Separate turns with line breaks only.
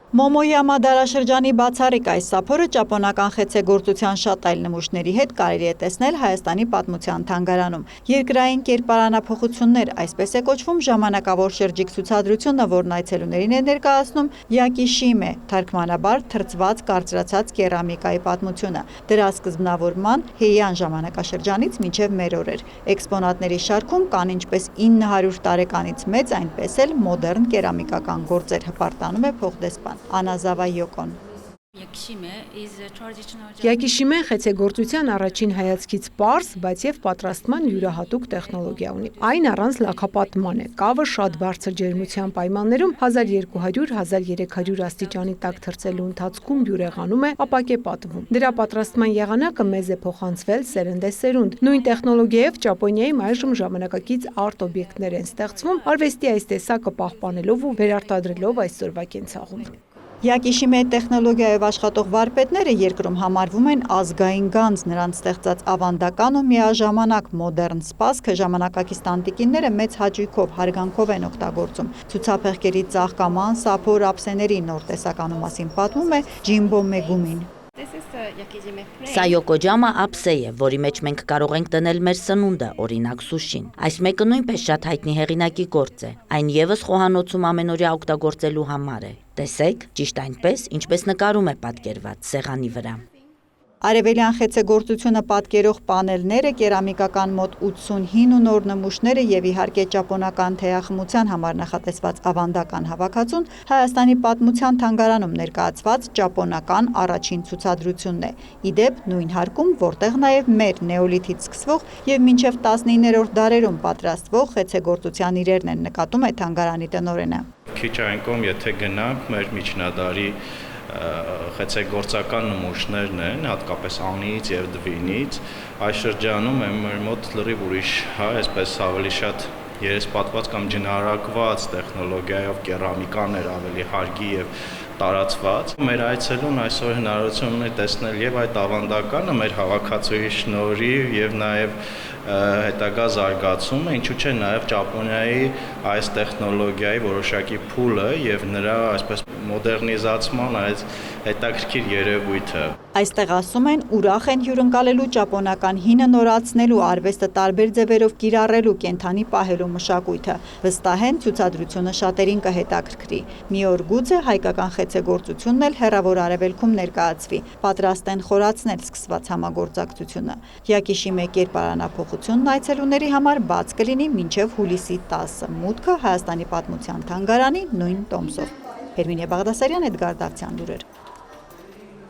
Մոմոյամա դարաշրջանի բացառիկ այս սափորը ճապոնական խեցեգործության շատ այլ նմուշների հետ կարելի է տեսնել Հայաստանի պատմության թանգարանում։ Երկրային կերպարանափոխություններ, այսպես է կոչվում ժամանակավոր շրջիկ ցուցադրությունը, որն այցելուներին է ներկայացնում Յակիշիմե, թարգմանաբար թրծված կարծրացած կերամիկայի պատմությունը։ Դրա սկզբնավորման Հեյյան ժամանակաշրջանից մինչև մեր օրեր։ Էքսպոնատների շարքում կան ինչպես 900 տարեկանից մեծ, այնպես էլ մոդեռն կերամիկական գործեր, հպարտանում է փոխդեսպան Անազավա Յոկոն։
Յակիշիմեն խեցեգործության առաջին հայացքից պարզ, բայց և պատրաստման յուրահատուկ տեխնոլոգիա ունի։ Այն առանց լաքապատման է։ Կավը շատ բարձր ջերմության պայմաններում 1200-1300 աստիճանի տակ թրծելու ընթացքում բյուրեղանում է, ապա կեպատվում։ Դրա պատրաստման եղանակը մեզ է փոխանցվել սերնդեսերունդ։ Նույն տեխնոլոգիայով Ճապոնիայում այժմ ժամանակակից արտ-օբյեկտներ են ստեղծվում, արվեստի այս տեսակը պահպանելով ու վերարտադրելով այսօրվա կենցաղում։
Յակիշիմե տեխնոլոգիայով աշխատող վարպետները երկրում համարվում են ազգային գանձ, նրանց ստեղծած ավանդական ու միաժամանակ մոդեռն սպասքը ժամանակակից տանտիկինները մեծ հաճույքով, հարգանքով են օգտագործում։ Ցուցափեղկերի ծաղկաման, սափոր ափսեների նոր տեսականու մասին պատմում է Ջիմբո Մեգումին։
Սա Յոկոջամա ափսե է, որի մեջ մենք կարող ենք դնել մեր սնունդը, օրինակ սուշին։ Այս մեկը նույնպես շատ հայտնի հեղինակի գործ է։ Այն ևս խոհանոցում ամենօրյա օգտագործելու համար է։ Տեսեք, ճիշտ այնպես, ինչպես նկարում է պատկերված սեղանի վրա։
Արևելյան խեցեգործությունը պատկերող պանելները, կերամիկական մոտ 80 հին ու նոր նմուշները և իհարկե ճապոնական թեյախմության համար նախատեսված ավանդական հավաքածուն Հայաստանի պատմության թանգարանում ներկայացված ճապոնական առաջին ցուցադրությունն է։ Իդեպ նույն հարկում, որտեղ նաև մեր նեոլիթից սկսվող և մինչև 19-րդ դարերում պատրաստվող խեցեգործության իրերն են, նկատում է թանգարանի տնօրենը։
Քիչ այն կողմ, եթե գնանք մեր միջնադարի խեցեգործական նմուշներն են, հատկապես անից և դվինից, այս շրջանում մեր մոտ լրիվ ուրիշ, այսպես ավելի շատ երեսպատված կամ ջնարակված տեխնոլոգիայով կերամիկաներ ավելի հարգի և տարածված։ Մեր այցելուն այսօր հնարավորություն ունի տեսնել և այդ ավանդականը մեր հավաքածուի շնորհիվ և նաև հետագա զարգացումը, ինչու՞ չէ նաև Ճապոնիայի այս տեխնոլոգիայի որոշակի փուլը և նրա այսպես մոդեռնիզացման այս հետաքրքիր երևույթը։
Այստեղ ասում են, ուրախ են հյուրընկալելու ճապոնական հինը նորացնելու, արվեստը տարբեր ձևերով կիրառելու, կենդանի պահելու մշակույթը։ Վստահ են, ցուցադրությունը շատերին կհետաքրքրի։ Մի օր գուցե հայկական խեցեգործությունն էլ հեռավոր արևելքում ներկայացվի։ Պատրաստ են խորացնել սկսված համագործակցությունը։ Յակիշիմե կերպարանափոխությունն այցելուների համար բաց կլինի մինչև հուլիսի 10-ը։ Մուտքը Հայաստանի պատմության թանգարանի նույն տոմսով։ Հերմինե Բաղդասարյան, Էդգար Դավթյան, լուրեր։